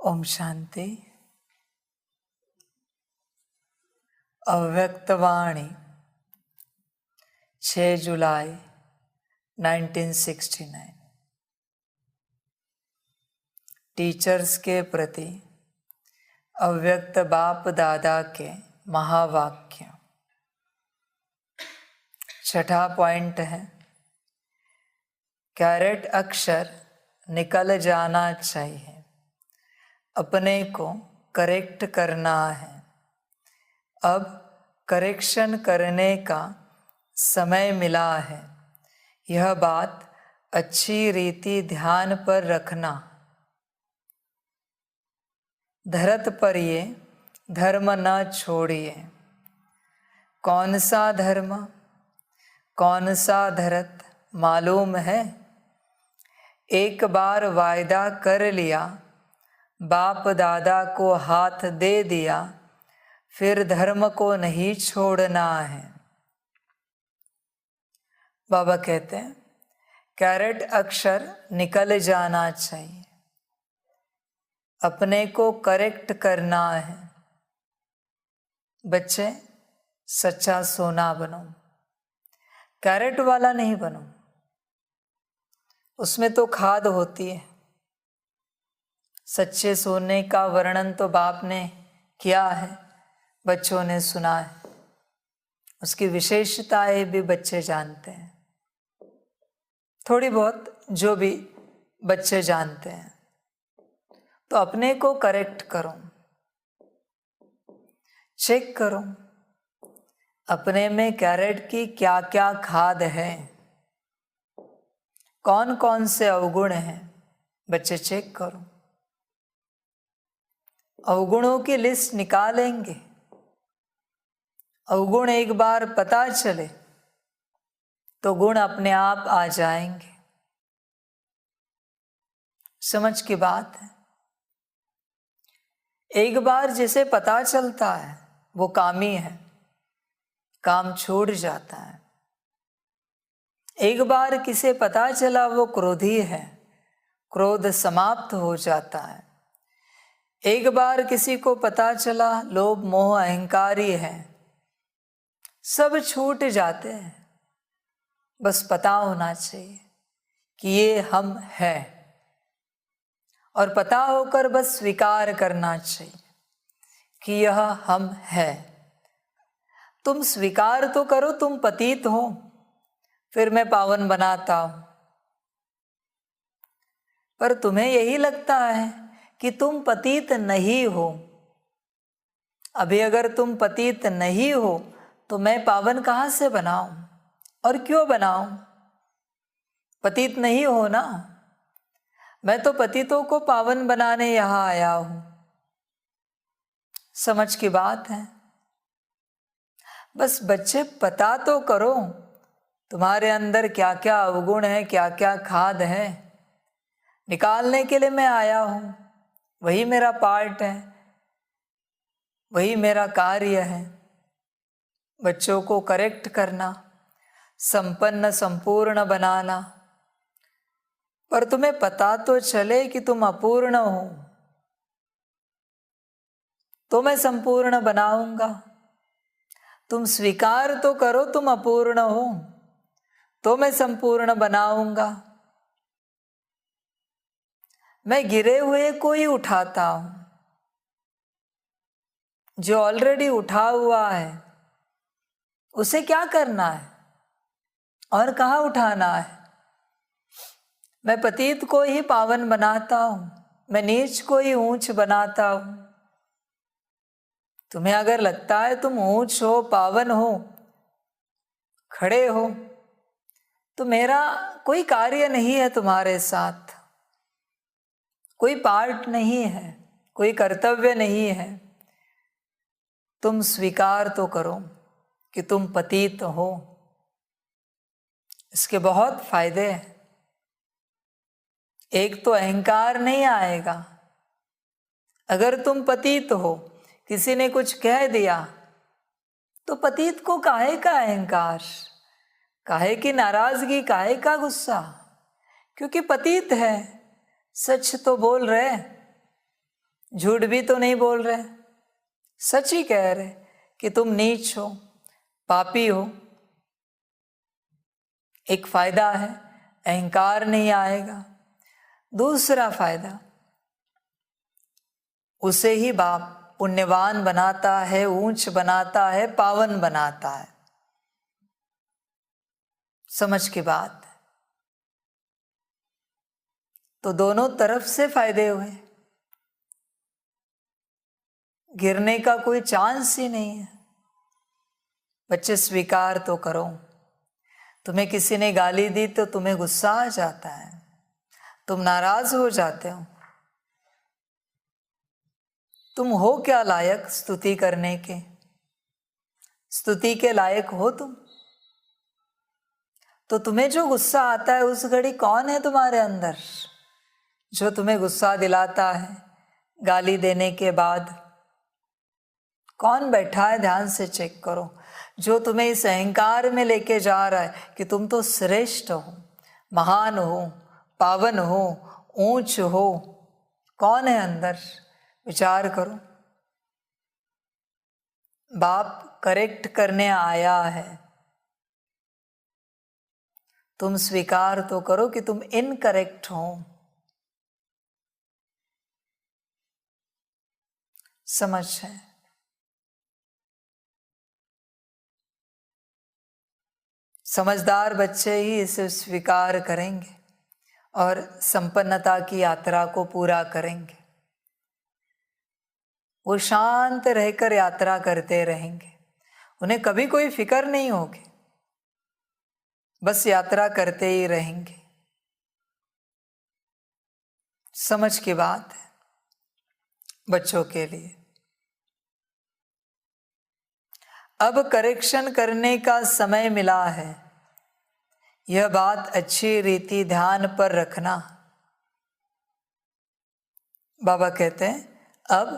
ओम शांति। अव्यक्तवाणी 6 जुलाई 1969। Teachers के प्रति अव्यक्त बाप दादा के महावाक्य। छठा पॉइंट है, कैरेट अक्षर निकल जाना चाहिए, अपने को करेक्ट करना है। अब करेक्शन करने का समय मिला है, यह बात अच्छी रीति ध्यान पर रखना। धरत पर ये धर्म न छोड़िए। कौन सा धर्म, कौन सा धरत मालूम है? एक बार वायदा कर लिया, बाप दादा को हाथ दे दिया, फिर धर्म को नहीं छोड़ना है। बाबा कहते हैं कैरेट अक्षर निकल जाना चाहिए, अपने को करेक्ट करना है। बच्चे सच्चा सोना बनो, कैरेट वाला नहीं बनो। उसमें तो खाद होती है। सच्चे सोने का वर्णन तो बाप ने किया है, बच्चों ने सुना है। उसकी विशेषताएं भी बच्चे जानते हैं, थोड़ी बहुत जो भी बच्चे जानते हैं। तो अपने को करेक्ट करो, चेक करो अपने में कैरेट की क्या क्या खाद है, कौन कौन से अवगुण हैं। बच्चे चेक करो, अवगुणों की लिस्ट निकालेंगे। अवगुण एक बार पता चले तो गुण अपने आप आ जाएंगे। समझ की बात है। एक बार जिसे पता चलता है वो कामी है, काम छूट जाता है। एक बार किसे पता चला वो क्रोधी है, क्रोध समाप्त हो जाता है। एक बार किसी को पता चला लोभ मोह अहंकारी है, सब छूट जाते हैं। बस पता होना चाहिए कि ये हम हैं, और पता होकर बस स्वीकार करना चाहिए कि यह हम हैं। तुम स्वीकार तो करो तुम पतित हो, फिर मैं पावन बनाता हूं। पर तुम्हें यही लगता है कि तुम पतित नहीं हो। अभी अगर तुम पतित नहीं हो तो मैं पावन कहां से बनाऊं और क्यों बनाऊं? पतित नहीं हो ना। मैं तो पतितों को पावन बनाने यहां आया हूं। समझ की बात है। बस बच्चे पता तो करो तुम्हारे अंदर क्या क्या अवगुण है, क्या क्या खाद है। निकालने के लिए मैं आया हूं, वही मेरा पार्ट है, वही मेरा कार्य है। बच्चों को करेक्ट करना, संपन्न संपूर्ण बनाना। पर तुम्हें पता तो चले कि तुम अपूर्ण हो तो मैं संपूर्ण बनाऊंगा। तुम स्वीकार तो करो तुम अपूर्ण हो तो मैं संपूर्ण बनाऊंगा। मैं गिरे हुए को ही उठाता हूं। जो ऑलरेडी उठा हुआ है उसे क्या करना है और कहाँ उठाना है? मैं पतित को ही पावन बनाता हूं, मैं नीच को ही ऊंच बनाता हूं। तुम्हें अगर लगता है तुम ऊंच हो, पावन हो, खड़े हो, तो मेरा कोई कार्य नहीं है तुम्हारे साथ, कोई पार्ट नहीं है, कोई कर्तव्य नहीं है। तुम स्वीकार तो करो कि तुम पतित हो। इसके बहुत फायदे हैं। एक तो अहंकार नहीं आएगा। अगर तुम पतित हो, किसी ने कुछ कह दिया तो पतित को काहे का अहंकार, काहे की नाराजगी, काहे का गुस्सा? क्योंकि पतित है, सच तो बोल रहे। झूठ भी तो नहीं बोल रहे, सच ही कह रहे कि तुम नीच हो, पापी हो। एक फायदा है, अहंकार नहीं आएगा। दूसरा फायदा, उसे ही बाप पुण्यवान बनाता है, ऊंच बनाता है, पावन बनाता है। समझ की बात। तो दोनों तरफ से फायदे हुए, गिरने का कोई चांस ही नहीं है। बच्चे स्वीकार तो करो। तुम्हें किसी ने गाली दी तो तुम्हें गुस्सा आ जाता है, तुम नाराज हो जाते हो। तुम हो क्या लायक स्तुति करने के? स्तुति के लायक हो तुम? तो तुम्हें जो गुस्सा आता है उस घड़ी कौन है तुम्हारे अंदर जो तुम्हें गुस्सा दिलाता है? गाली देने के बाद कौन बैठा है? ध्यान से चेक करो। जो तुम्हें इस अहंकार में लेके जा रहा है कि तुम तो श्रेष्ठ हो, महान हो, पावन हो, ऊंच हो, कौन है अंदर? विचार करो। बाप करेक्ट करने आया है। तुम स्वीकार तो करो कि तुम इनकरेक्ट हो। समझ है? समझदार बच्चे ही इसे स्वीकार करेंगे और संपन्नता की यात्रा को पूरा करेंगे। वो शांत रहकर यात्रा करते रहेंगे, उन्हें कभी कोई फिक्र नहीं होगी, बस यात्रा करते ही रहेंगे। समझ की बात है बच्चों के लिए। अब करेक्शन करने का समय मिला है, यह बात अच्छी रीति ध्यान पर रखना। बाबा कहते हैं अब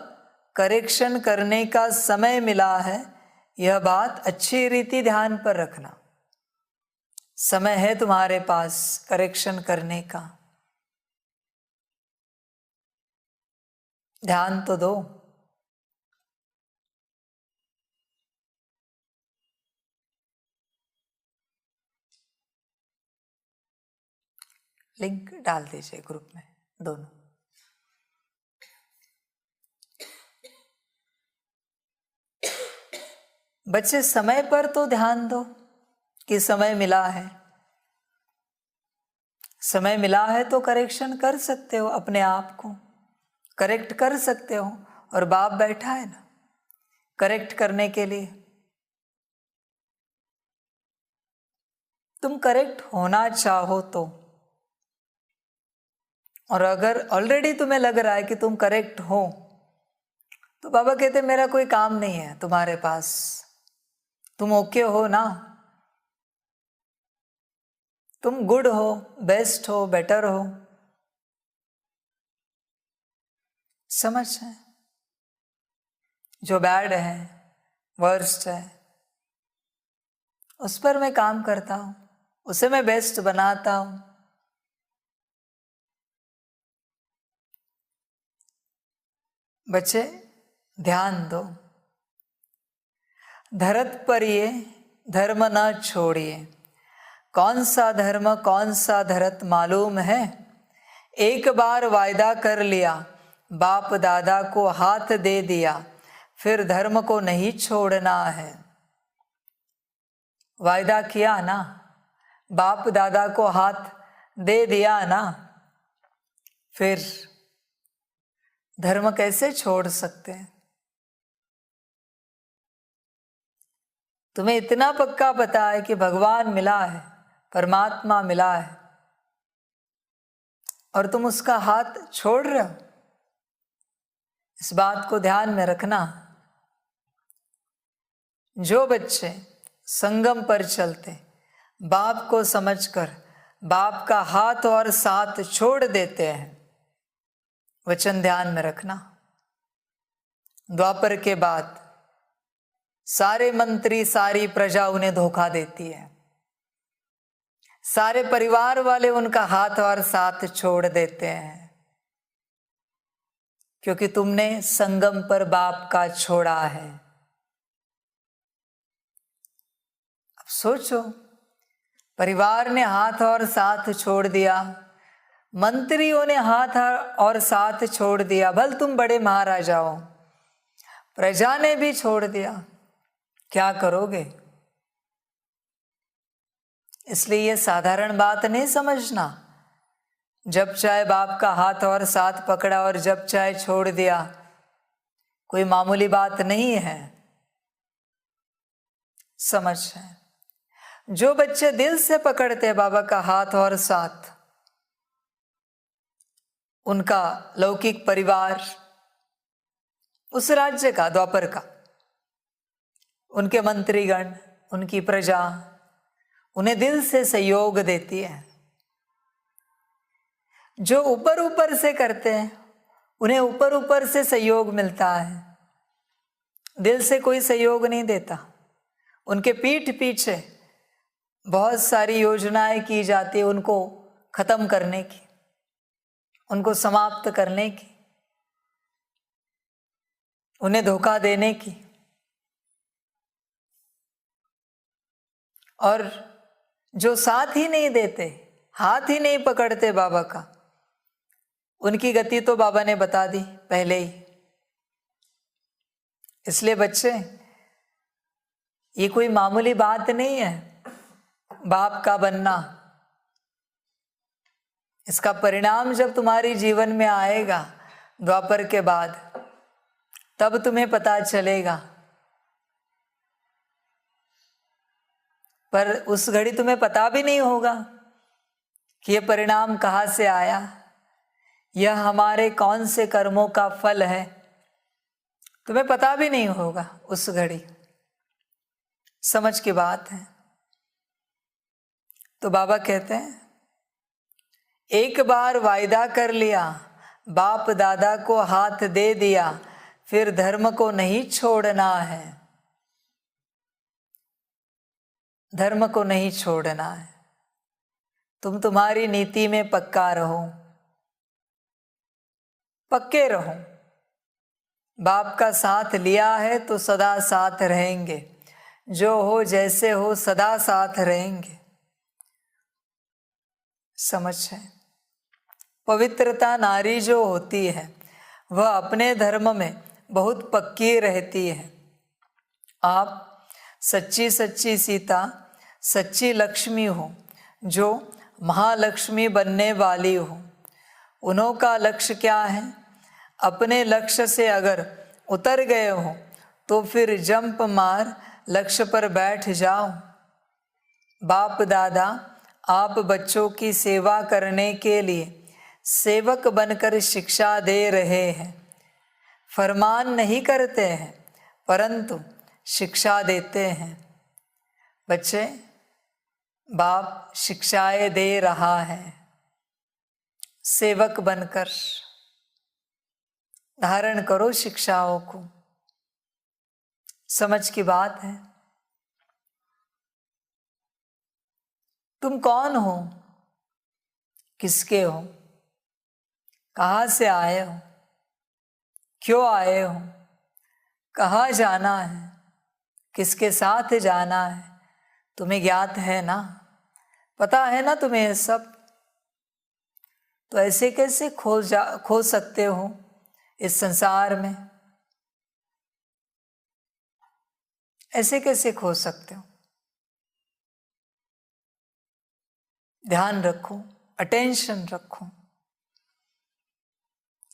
करेक्शन करने का समय मिला है, यह बात अच्छी रीति ध्यान पर रखना। समय है तुम्हारे पास करेक्शन करने का, ध्यान तो दो। लिंक डाल दीजिए ग्रुप में दोनों। बच्चे समय पर तो ध्यान दो कि समय मिला है। समय मिला है तो करेक्शन कर सकते हो, अपने आप को करेक्ट कर सकते हो। और बाप बैठा है ना करेक्ट करने के लिए। तुम करेक्ट होना चाहो तो, और अगर ऑलरेडी तुम्हें लग रहा है कि तुम करेक्ट हो, तो बाबा कहते मेरा कोई काम नहीं है तुम्हारे पास, तुम ओके हो ना, तुम गुड हो, बेस्ट हो, बेटर हो। समझ है? जो बैड है, वर्स्ट है, उस पर मैं काम करता हूं, उसे मैं बेस्ट बनाता हूं। बच्चे ध्यान दो। धरत पर ये धर्म न छोड़िए। कौन सा धर्म कौन सा धरत मालूम है? एक बार वायदा कर लिया, बाप दादा को हाथ दे दिया, फिर धर्म को नहीं छोड़ना है। वायदा किया ना, बाप दादा को हाथ दे दिया ना, फिर धर्म कैसे छोड़ सकते हैं? तुम्हें इतना पक्का पता है कि भगवान मिला है, परमात्मा मिला है, और तुम उसका हाथ छोड़ रहे हो। इस बात को ध्यान में रखना। जो बच्चे संगम पर चलते, बाप को समझकर बाप का हाथ और साथ छोड़ देते हैं, वचन ध्यान में रखना। द्वापर के बाद सारे मंत्री, सारी प्रजा उन्हें धोखा देती है, सारे परिवार वाले उनका हाथ और साथ छोड़ देते हैं। क्योंकि तुमने संगम पर बाप का छोड़ा है। अब सोचो, परिवार ने हाथ और साथ छोड़ दिया, मंत्रियों ने हाथ और साथ छोड़ दिया, भल तुम बड़े महाराजा हो, प्रजा ने भी छोड़ दिया, क्या करोगे? इसलिए ये साधारण बात नहीं समझना। जब चाहे बाप का हाथ और साथ पकड़ा और जब चाहे छोड़ दिया, कोई मामूली बात नहीं है। समझ है? जो बच्चे दिल से पकड़ते हैं बाबा का हाथ और साथ, उनका लौकिक परिवार, उस राज्य का, द्वापर का, उनके मंत्रीगण, उनकी प्रजा उन्हें दिल से सहयोग देती है। जो ऊपर ऊपर से करते हैं उन्हें ऊपर ऊपर से सहयोग मिलता है, दिल से कोई सहयोग नहीं देता। उनके पीठ पीछे बहुत सारी योजनाएं की जाती है उनको खत्म करने की, उनको समाप्त करने की, उन्हें धोखा देने की। और जो साथ ही नहीं देते, हाथ ही नहीं पकड़ते बाबा का, उनकी गति तो बाबा ने बता दी पहले ही। इसलिए बच्चे, ये कोई मामूली बात नहीं है बाप का बनना। इसका परिणाम जब तुम्हारी जीवन में आएगा द्वापर के बाद, तब तुम्हें पता चलेगा। पर उस घड़ी तुम्हें पता भी नहीं होगा कि ये परिणाम कहाँ से आया, यह हमारे कौन से कर्मों का फल है, तुम्हें पता भी नहीं होगा उस घड़ी। समझ की बात है। तो बाबा कहते हैं, एक बार वायदा कर लिया, बाप दादा को हाथ दे दिया, फिर धर्म को नहीं छोड़ना है, धर्म को नहीं छोड़ना है। तुम तुम्हारी नीति में पक्का रहो, पक्के रहो। बाप का साथ लिया है तो सदा साथ रहेंगे, जो हो जैसे हो सदा साथ रहेंगे। समझ है? पवित्रता नारी जो होती है वह अपने धर्म में बहुत पक्की रहती है। आप सच्ची सच्ची सीता, सच्ची लक्ष्मी हो, जो महालक्ष्मी बनने वाली हो। उन्हों का लक्ष्य क्या है? अपने लक्ष्य से अगर उतर गए हो तो फिर जंप मार लक्ष्य पर बैठ जाओ। बाप दादा आप बच्चों की सेवा करने के लिए सेवक बनकर शिक्षा दे रहे हैं। फरमान नहीं करते हैं परंतु शिक्षा देते हैं। बच्चे, बाप शिक्षाएं दे रहा है। सेवक बनकर धारण करो शिक्षाओं को। समझ की बात है। तुम कौन हो, किसके हो, कहाँ से आए हो, क्यों आए हो, कहाँ जाना है, किसके साथ जाना है, तुम्हें ज्ञात है ना, पता है ना तुम्हें ये सब। तो ऐसे कैसे खो सकते हो इस संसार में? ऐसे कैसे खो सकते हो? ध्यान रखो, अटेंशन रखो,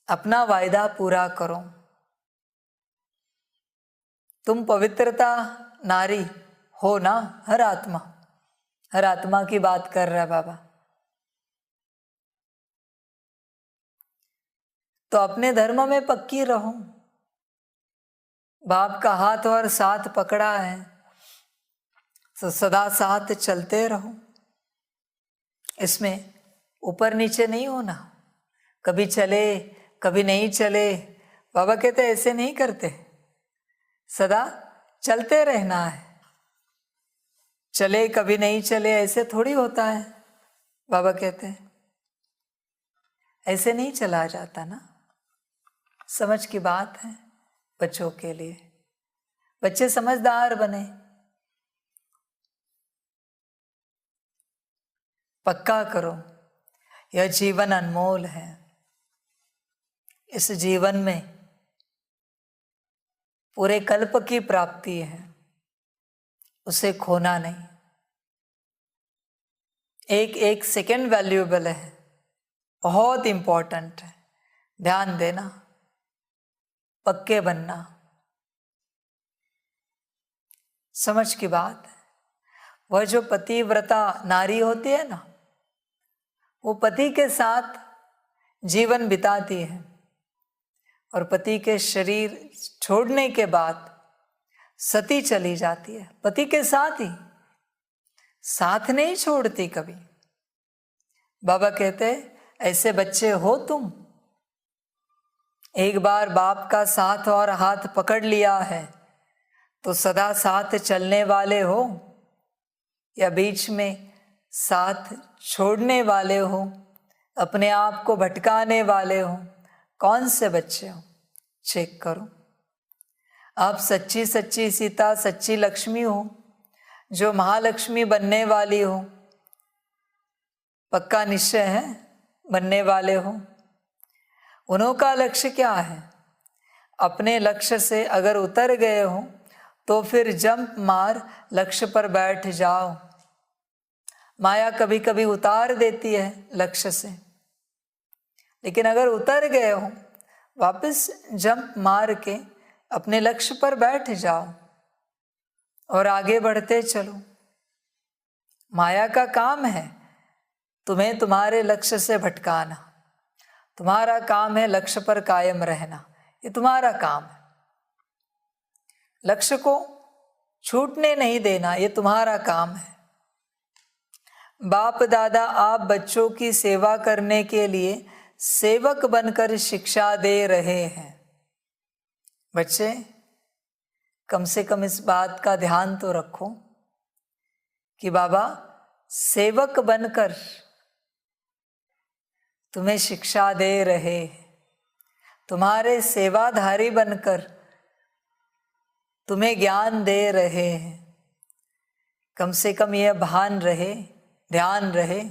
अपना वायदा पूरा करो। तुम पवित्रता नारी हो ना, हर आत्मा की बात कर रहा है बाबा। तो अपने धर्म में पक्की रहो। बाप का हाथ और साथ पकड़ा है तो सदा साथ चलते रहो। इसमें ऊपर नीचे नहीं होना, कभी चले कभी नहीं चले। बाबा कहते ऐसे नहीं करते, सदा चलते रहना है। चले कभी नहीं चले ऐसे थोड़ी होता है। बाबा कहते हैं ऐसे नहीं चला जाता ना, समझ की बात है बच्चों के लिए। बच्चे समझदार बने, पक्का करो यह जीवन अनमोल है। इस जीवन में पूरे कल्प की प्राप्ति है, उसे खोना नहीं। एक एक सेकंड वैल्यूएबल है, बहुत इंपॉर्टेंट है। ध्यान देना, पक्के बनना। समझ की बात है। वह जो पतिव्रता नारी होती है ना, वो पति के साथ जीवन बिताती है और पति के शरीर छोड़ने के बाद सती चली जाती है। पति के साथ ही, साथ नहीं छोड़ती कभी। बाबा कहते ऐसे बच्चे हो तुम, एक बार बाप का साथ और हाथ पकड़ लिया है तो सदा साथ चलने वाले हो, या बीच में साथ छोड़ने वाले हो, अपने आप को भटकाने वाले हो? कौन से बच्चे हो? चेक करो। आप सच्ची सच्ची सीता, सच्ची लक्ष्मी हो, जो महालक्ष्मी बनने वाली हो। पक्का निश्चय है बनने वाले हो। उन्हों का लक्ष्य क्या है? अपने लक्ष्य से अगर उतर गए हो तो फिर जंप मार लक्ष्य पर बैठ जाओ। माया कभी कभी उतार देती है लक्ष्य से, लेकिन अगर उतर गए हो वापस जंप मार के अपने लक्ष्य पर बैठ जाओ और आगे बढ़ते चलो। माया का काम है तुम्हें तुम्हारे लक्ष्य से भटकाना, तुम्हारा काम है लक्ष्य पर कायम रहना। ये तुम्हारा काम है, लक्ष्य को छूटने नहीं देना, ये तुम्हारा काम है। बाप दादा आप बच्चों की सेवा करने के लिए सेवक बनकर शिक्षा दे रहे हैं। बच्चे कम से कम इस बात का ध्यान तो रखो कि बाबा सेवक बनकर तुम्हें शिक्षा दे रहे हैं, तुम्हारे सेवाधारी बनकर तुम्हें ज्ञान दे रहे हैं। कम से कम यह भान रहे, ध्यान रहे,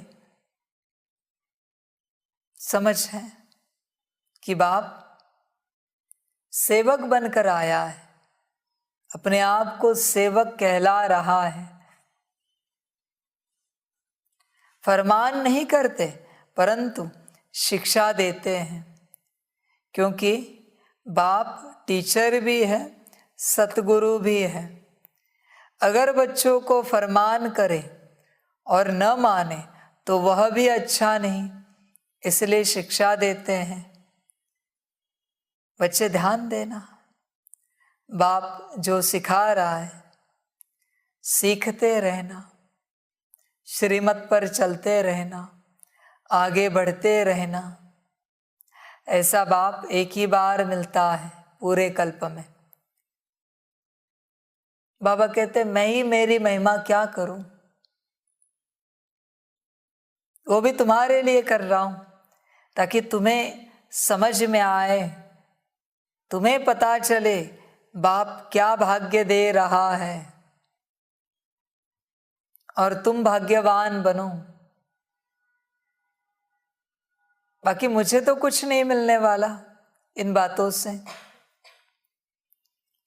समझ है कि बाप सेवक बनकर आया है, अपने आप को सेवक कहला रहा है। फरमान नहीं करते परंतु शिक्षा देते हैं, क्योंकि बाप टीचर भी है, सतगुरु भी है। अगर बच्चों को फरमान करे और न माने तो वह भी अच्छा नहीं, इसलिए शिक्षा देते हैं। बच्चे ध्यान देना, बाप जो सिखा रहा है सीखते रहना, श्रीमत पर चलते रहना, आगे बढ़ते रहना। ऐसा बाप एक ही बार मिलता है पूरे कल्प में। बाबा कहते मैं ही मेरी महिमा क्या करूं, वो भी तुम्हारे लिए कर रहा हूं ताकि तुम्हें समझ में आए, तुम्हें पता चले बाप क्या भाग्य दे रहा है और तुम भाग्यवान बनो। बाकी मुझे तो कुछ नहीं मिलने वाला इन बातों से।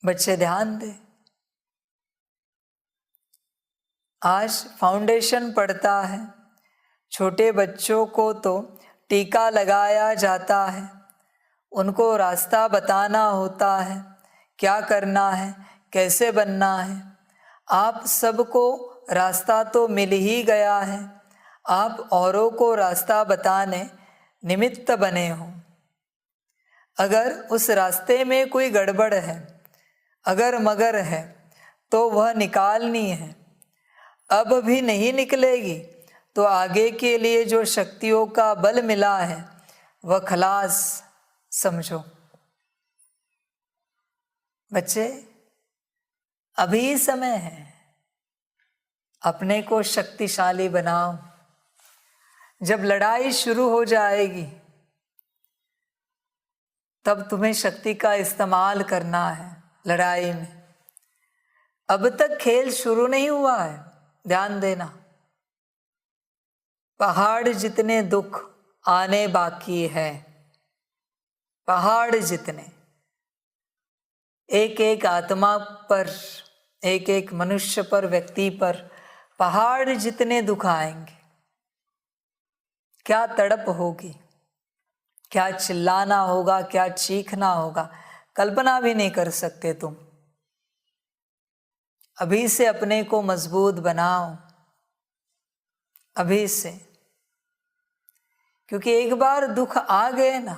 बच्चे ध्यान दे, आज फाउंडेशन पढ़ता है, छोटे बच्चों को तो टीका लगाया जाता है, उनको रास्ता बताना होता है, क्या करना है, कैसे बनना है। आप सबको रास्ता तो मिल ही गया है, आप औरों को रास्ता बताने निमित्त बने हो। अगर उस रास्ते में कोई गड़बड़ है, अगर मगर है, तो वह निकालनी है। अब भी नहीं निकलेगी तो आगे के लिए जो शक्तियों का बल मिला है वह खलास समझो। बच्चे अभी समय है, अपने को शक्तिशाली बनाओ। जब लड़ाई शुरू हो जाएगी तब तुम्हें शक्ति का इस्तेमाल करना है लड़ाई में। अब तक खेल शुरू नहीं हुआ है, ध्यान देना। पहाड़ जितने दुख आने बाकी है, पहाड़ जितने, एक एक आत्मा पर, एक एक मनुष्य पर, व्यक्ति पर पहाड़ जितने दुख आएंगे। क्या तड़प होगी, क्या चिल्लाना होगा, क्या चीखना होगा, कल्पना भी नहीं कर सकते तुम। अभी से अपने को मजबूत बनाओ, अभी से, क्योंकि एक बार दुख आ गए ना,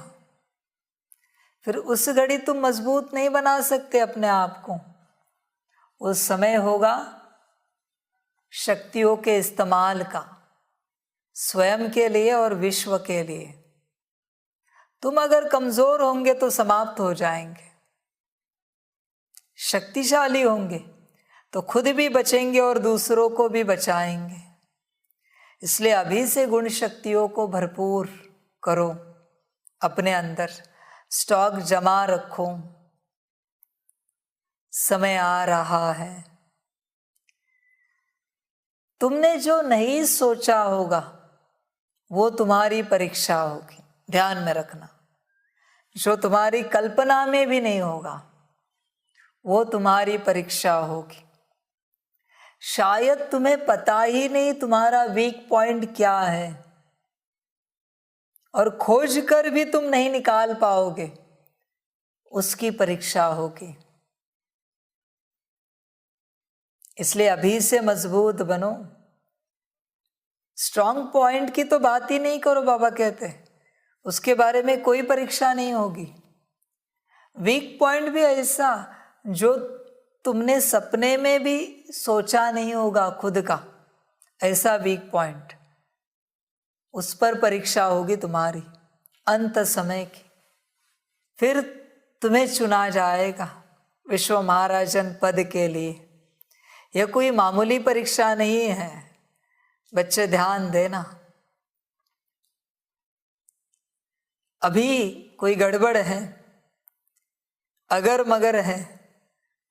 फिर उस घड़ी तुम मजबूत नहीं बना सकते अपने आप को। उस समय होगा शक्तियों के इस्तेमाल का, स्वयं के लिए और विश्व के लिए। तुम अगर कमजोर होंगे तो समाप्त हो जाएंगे, शक्तिशाली होंगे तो खुद भी बचेंगे और दूसरों को भी बचाएंगे। इसलिए अभी से गुण शक्तियों को भरपूर करो, अपने अंदर स्टॉक जमा रखो। समय आ रहा है। तुमने जो नहीं सोचा होगा वो तुम्हारी परीक्षा होगी, ध्यान में रखना। जो तुम्हारी कल्पना में भी नहीं होगा वो तुम्हारी परीक्षा होगी। शायद तुम्हें पता ही नहीं तुम्हारा वीक पॉइंट क्या है, और खोज कर भी तुम नहीं निकाल पाओगे, उसकी परीक्षा होगी। इसलिए अभी से मजबूत बनो। स्ट्रॉन्ग पॉइंट की तो बात ही नहीं करो, बाबा कहते हैं उसके बारे में कोई परीक्षा नहीं होगी। वीक पॉइंट भी ऐसा जो तुमने सपने में भी सोचा नहीं होगा खुद का, ऐसा वीक पॉइंट, उस पर परीक्षा होगी तुम्हारी अंत समय की। फिर तुम्हें चुना जाएगा विश्व महाराजन पद के लिए। यह कोई मामूली परीक्षा नहीं है, बच्चे ध्यान देना। अभी कोई गड़बड़ है, अगर मगर है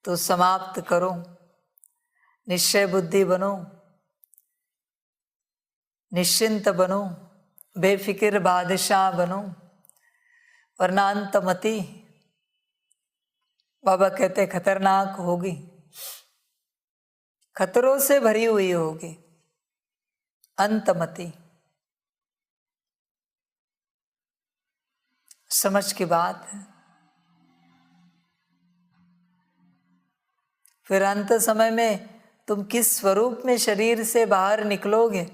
तो समाप्त करो। निश्चय बुद्धि बनो, निश्चिंत बनो, बेफिक्र बादशाह बनो, वरना अंतमति, बाबा कहते खतरनाक होगी, खतरों से भरी हुई होगी अंतमति। समझ की बात है। फिर अंत समय में तुम किस स्वरूप में शरीर से बाहर निकलोगे,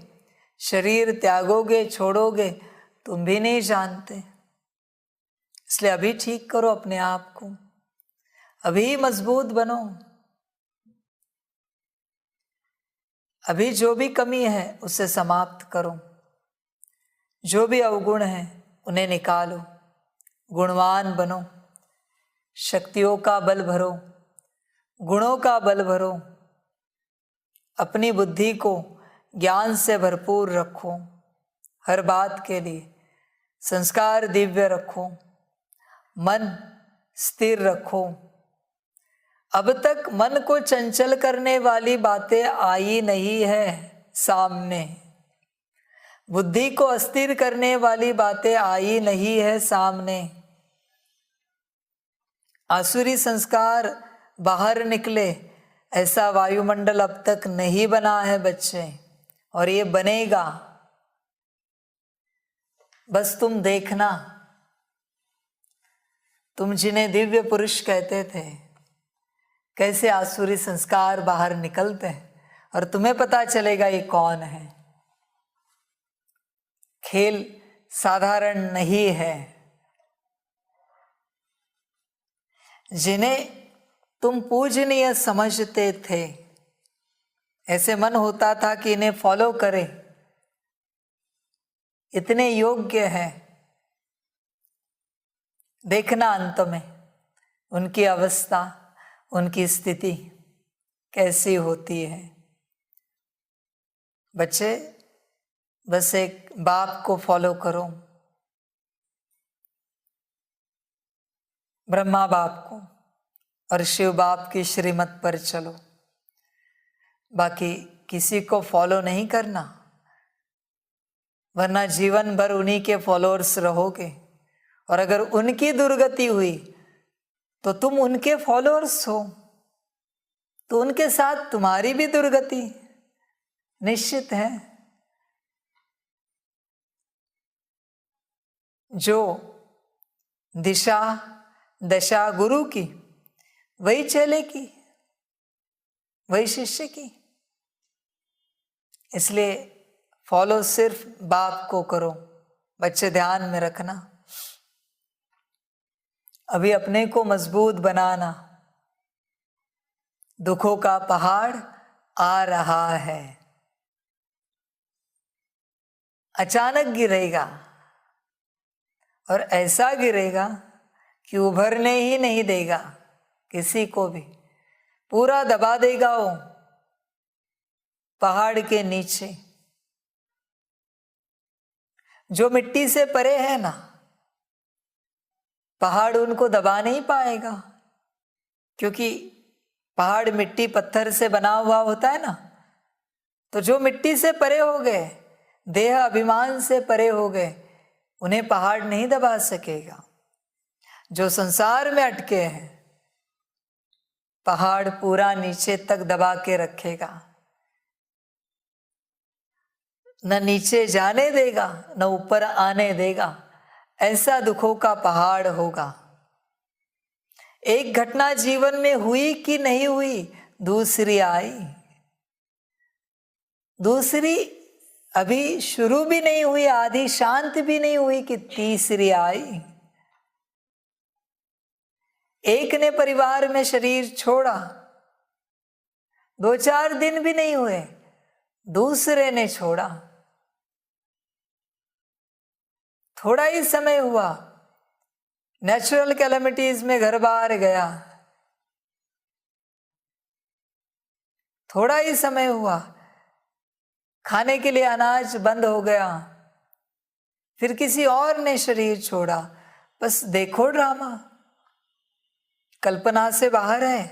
शरीर त्यागोगे, छोड़ोगे, तुम भी नहीं जानते। इसलिए अभी ठीक करो अपने आप को, अभी मजबूत बनो। अभी जो भी कमी है उसे समाप्त करो, जो भी अवगुण है उन्हें निकालो, गुणवान बनो, शक्तियों का बल भरो, गुणों का बल भरो, अपनी बुद्धि को ज्ञान से भरपूर रखो, हर बात के लिए संस्कार दिव्य रखो, मन स्थिर रखो। अब तक मन को चंचल करने वाली बातें आई नहीं है सामने, बुद्धि को अस्थिर करने वाली बातें आई नहीं है सामने। आसुरी संस्कार बाहर निकले, ऐसा वायुमंडल अब तक नहीं बना है बच्चे, और ये बनेगा। बस तुम देखना, तुम जिन्हें दिव्य पुरुष कहते थे, कैसे आसुरी संस्कार बाहर निकलते हैं, और तुम्हें पता चलेगा ये कौन है। खेल साधारण नहीं है। जिन्हें तुम पूजनीय समझते थे, ऐसे मन होता था कि इन्हें फॉलो करें, इतने योग्य है, देखना अंत में उनकी अवस्था, उनकी स्थिति कैसी होती है। बच्चे बस एक बाप को फॉलो करो, ब्रह्मा बाप को और शिव बाप की श्रीमत पर चलो, बाकी किसी को फॉलो नहीं करना, वरना जीवन भर उन्हीं के फॉलोअर्स रहोगे। और अगर उनकी दुर्गति हुई तो तुम उनके फॉलोअर्स हो, तो उनके साथ तुम्हारी भी दुर्गति निश्चित है। जो दिशा दशा गुरु की, वही चेले की, वही शिष्य की। इसलिए फॉलो सिर्फ बाप को करो। बच्चे ध्यान में रखना, अभी अपने को मजबूत बनाना। दुखों का पहाड़ आ रहा है, अचानक गिरेगा और ऐसा गिरेगा कि उभरने ही नहीं देगा किसी को भी, पूरा दबा देगा वो पहाड़ के नीचे। जो मिट्टी से परे है ना, पहाड़ उनको दबा नहीं पाएगा, क्योंकि पहाड़ मिट्टी पत्थर से बना हुआ होता है ना। तो जो मिट्टी से परे हो गए, देह अभिमान से परे हो गए, उन्हें पहाड़ नहीं दबा सकेगा। जो संसार में अटके हैं, पहाड़ पूरा नीचे तक दबा के रखेगा, न नीचे जाने देगा न ऊपर आने देगा। ऐसा दुखों का पहाड़ होगा। एक घटना जीवन में हुई कि नहीं हुई, दूसरी आई, दूसरी अभी शुरू भी नहीं हुई, आधी शांत भी नहीं हुई कि तीसरी आई। एक ने परिवार में शरीर छोड़ा, 2-4 दिन भी नहीं हुए, दूसरे ने छोड़ा। थोड़ा ही समय हुआ, नेचुरल कैलेमिटीज में घर बार गया। थोड़ा ही समय हुआ, खाने के लिए अनाज बंद हो गया, फिर किसी और ने शरीर छोड़ा। बस देखो ड्रामा, कल्पना से बाहर है।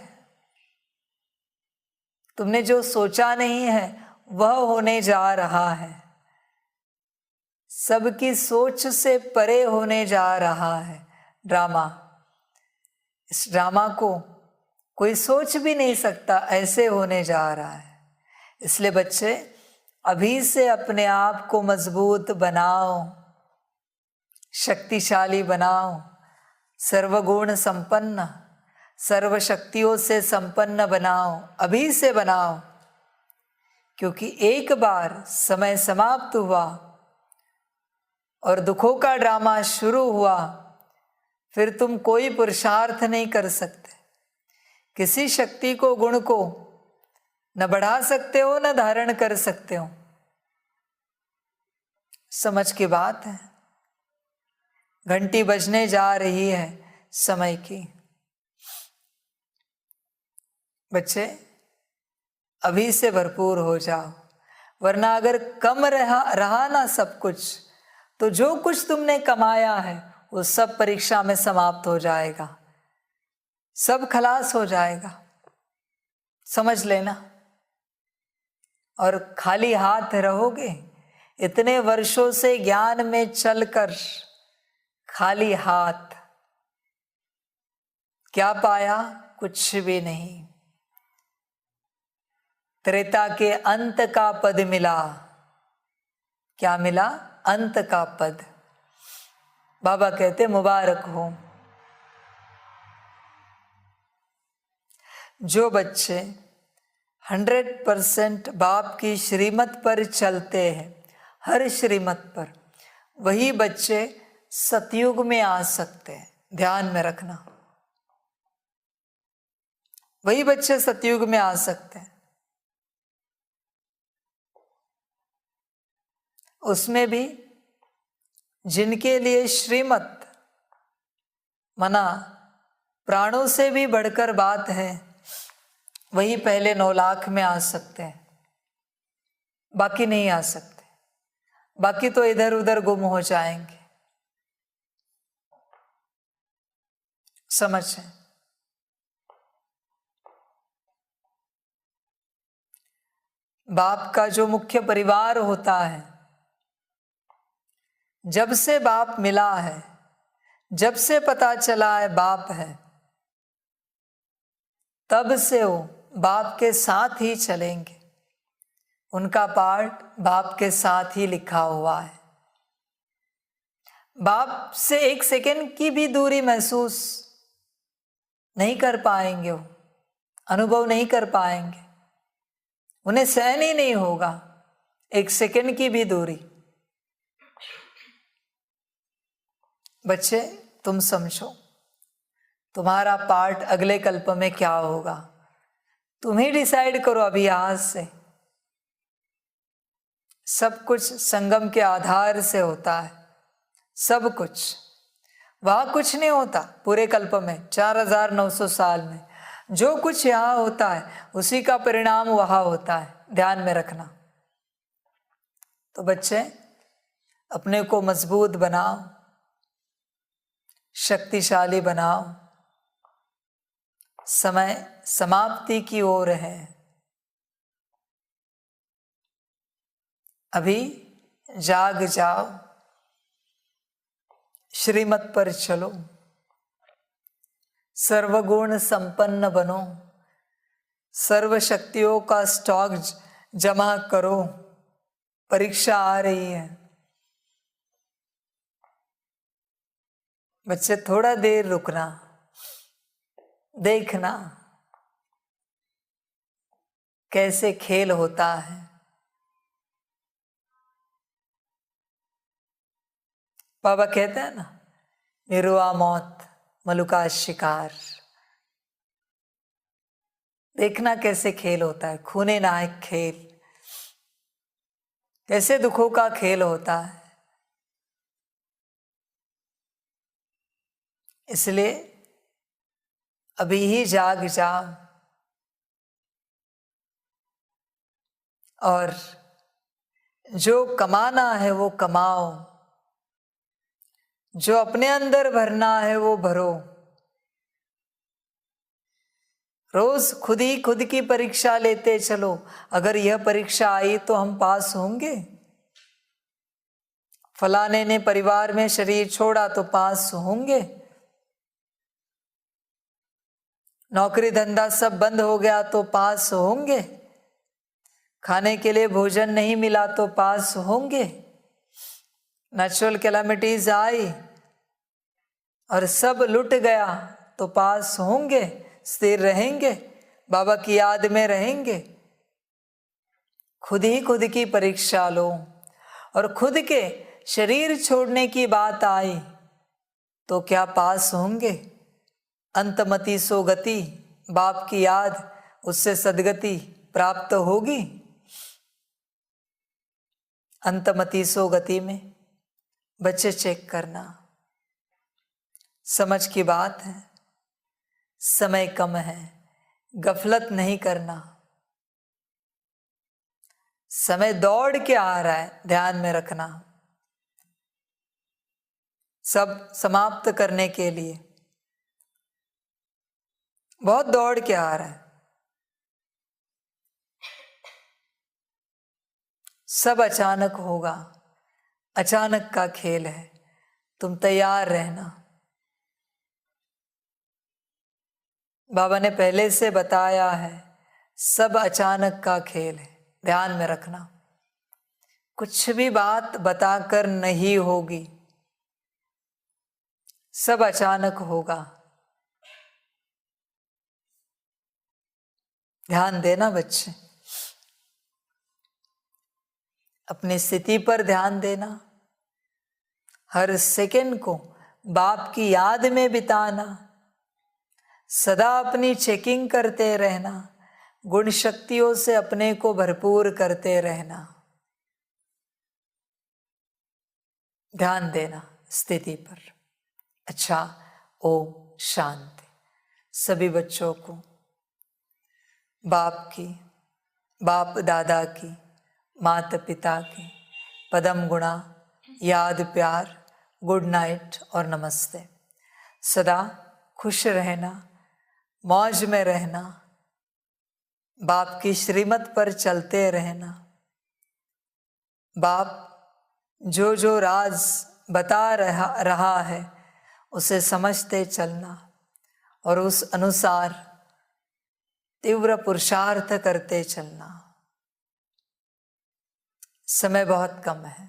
तुमने जो सोचा नहीं है वह होने जा रहा है, सबकी सोच से परे होने जा रहा है ड्रामा। इस ड्रामा को कोई सोच भी नहीं सकता, ऐसे होने जा रहा है। इसलिए बच्चे अभी से अपने आप को मजबूत बनाओ, शक्तिशाली बनाओ, सर्वगुण संपन्न, सर्व शक्तियों से संपन्न बनाओ, अभी से बनाओ। क्योंकि एक बार समय समाप्त हुआ और दुखों का ड्रामा शुरू हुआ, फिर तुम कोई पुरुषार्थ नहीं कर सकते। किसी शक्ति को, गुण को न बढ़ा सकते हो न धारण कर सकते हो। समझ की बात है। घंटी बजने जा रही है समय की। बच्चे अभी से भरपूर हो जाओ, वरना अगर कम रहा ना सब कुछ, तो जो कुछ तुमने कमाया है वो सब परीक्षा में समाप्त हो जाएगा, सब खलास हो जाएगा, समझ लेना। और खाली हाथ रहोगे। इतने वर्षों से ज्ञान में चलकर खाली हाथ, क्या पाया? कुछ भी नहीं। त्रेता के अंत का पद मिला। क्या मिला? अंत का पद। बाबा कहते मुबारक हो। जो बच्चे 100% बाप की श्रीमत पर चलते हैं, हर श्रीमत पर, वही बच्चे सतयुग में आ सकते हैं। ध्यान में रखना, वही बच्चे सतयुग में आ सकते हैं। उसमें भी जिनके लिए श्रीमत मना प्राणों से भी बढ़कर बात है, वही पहले 9 लाख में आ सकते हैं, बाकी नहीं आ सकते। बाकी तो इधर उधर गुम हो जाएंगे। समझें। बाप का जो मुख्य परिवार होता है, जब से बाप मिला है, जब से पता चला है बाप है, तब से वो बाप के साथ ही चलेंगे। उनका पार्ट बाप के साथ ही लिखा हुआ है। बाप से एक सेकंड की भी दूरी महसूस नहीं कर पाएंगे, वो अनुभव नहीं कर पाएंगे, उन्हें सहन ही नहीं होगा एक सेकंड की भी दूरी। बच्चे, तुम समझो, तुम्हारा पार्ट अगले कल्प में क्या होगा, तुम ही डिसाइड करो अभी आज से। सब कुछ संगम के आधार से होता है, सब कुछ। वहां कुछ नहीं होता पूरे कल्प में, 4900 साल में जो कुछ यहाँ होता है उसी का परिणाम वहां होता है, ध्यान में रखना। तो बच्चे, अपने को मजबूत बनाओ, शक्तिशाली बनाओ। समय समाप्ति की ओर है। अभी जाग जाओ, श्रीमत पर चलो, सर्वगुण संपन्न बनो, सर्व शक्तियों का स्टॉक जमा करो। परीक्षा आ रही है। बच्चे, थोड़ा देर रुकना, देखना कैसे खेल होता है। बाबा कहते हैं ना, निरुआ मौत मलुका शिकार। देखना कैसे खेल होता है, खूने नायक खेल, कैसे दुखों का खेल होता है। इसलिए अभी ही जाग जाओ और जो कमाना है वो कमाओ, जो अपने अंदर भरना है वो भरो। रोज खुद ही खुद की परीक्षा लेते चलो। अगर यह परीक्षा आई तो हम पास होंगे। फलाने ने परिवार में शरीर छोड़ा तो पास होंगे। नौकरी धंधा सब बंद हो गया तो पास होंगे। खाने के लिए भोजन नहीं मिला तो पास होंगे। नेचुरल कैलामिटीज आई और सब लुट गया तो पास होंगे, स्थिर रहेंगे, बाबा की याद में रहेंगे। खुद ही खुद की परीक्षा लो। और खुद के शरीर छोड़ने की बात आई तो क्या पास होंगे? अंतमति सो गति, बाप की याद, उससे सदगति प्राप्त होगी। अंतमति सो गति में बच्चे चेक करना, समझ की बात है। समय कम है, गफलत नहीं करना। समय दौड़ के आ रहा है, ध्यान में रखना। सब समाप्त करने के लिए बहुत दौड़ के आ रहा है। सब अचानक होगा, अचानक का खेल है। तुम तैयार रहना। बाबा ने पहले से बताया है, सब अचानक का खेल है, ध्यान में रखना। कुछ भी बात बताकर नहीं होगी, सब अचानक होगा। ध्यान देना बच्चे, अपनी स्थिति पर ध्यान देना। हर सेकंड को बाप की याद में बिताना। सदा अपनी चेकिंग करते रहना, गुण शक्तियों से अपने को भरपूर करते रहना। ध्यान देना स्थिति पर। अच्छा, ओम शांति। सभी बच्चों को बाप की, बाप दादा की, माता पिता की पदम गुणा, याद, प्यार, गुड नाइट और नमस्ते। सदा खुश रहना, मौज में रहना, बाप की श्रीमत पर चलते रहना। बाप जो जो राज बता रहा है उसे समझते चलना और उस अनुसार तीव्र पुरुषार्थ करते चलना। समय बहुत कम है,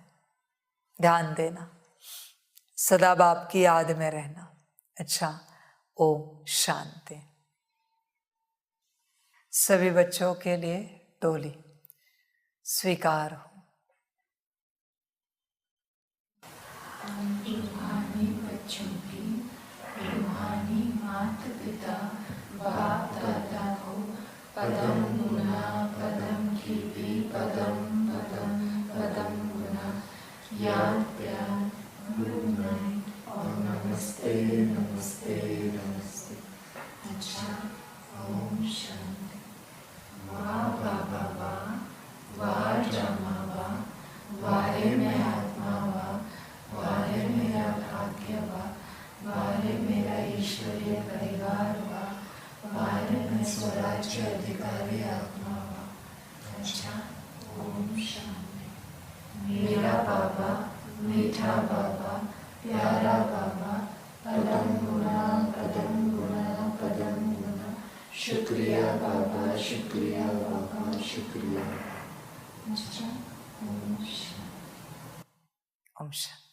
ध्यान देना, सदा बाप की याद में रहना। अच्छा, ओम शांति। सभी बच्चों के लिए टोली स्वीकार हो। रूहानी बच्चों की रूहानी माता पिता बाप दादा को पदम गुना पदम कीर्ति पदम पदम पदम गुना याद प्यार गुड नाइट और नमस्ते नमस्ते नमस्ते। अच्छा, ओम शांति। वाह बाबा वाह, वाह जामा वाह, वाहे में आत्मा वाह, वाहे मेरा भाग्य वाह, वाहे मेरा ईश्वरीय परिवार वाह, वाहे में स्वराज्य अधिकारी आत्मा वाह। अच्छा, ओम शांति। मेरा बाबा, मीठा बाबा, प्यारा बाबा, पदम गुना पदम गुना पदम गुना, शुक्रिया बाबा, शुक्रिया बाबा, शुक्रिया। अच्छा, ओम शांति। ओम शांति।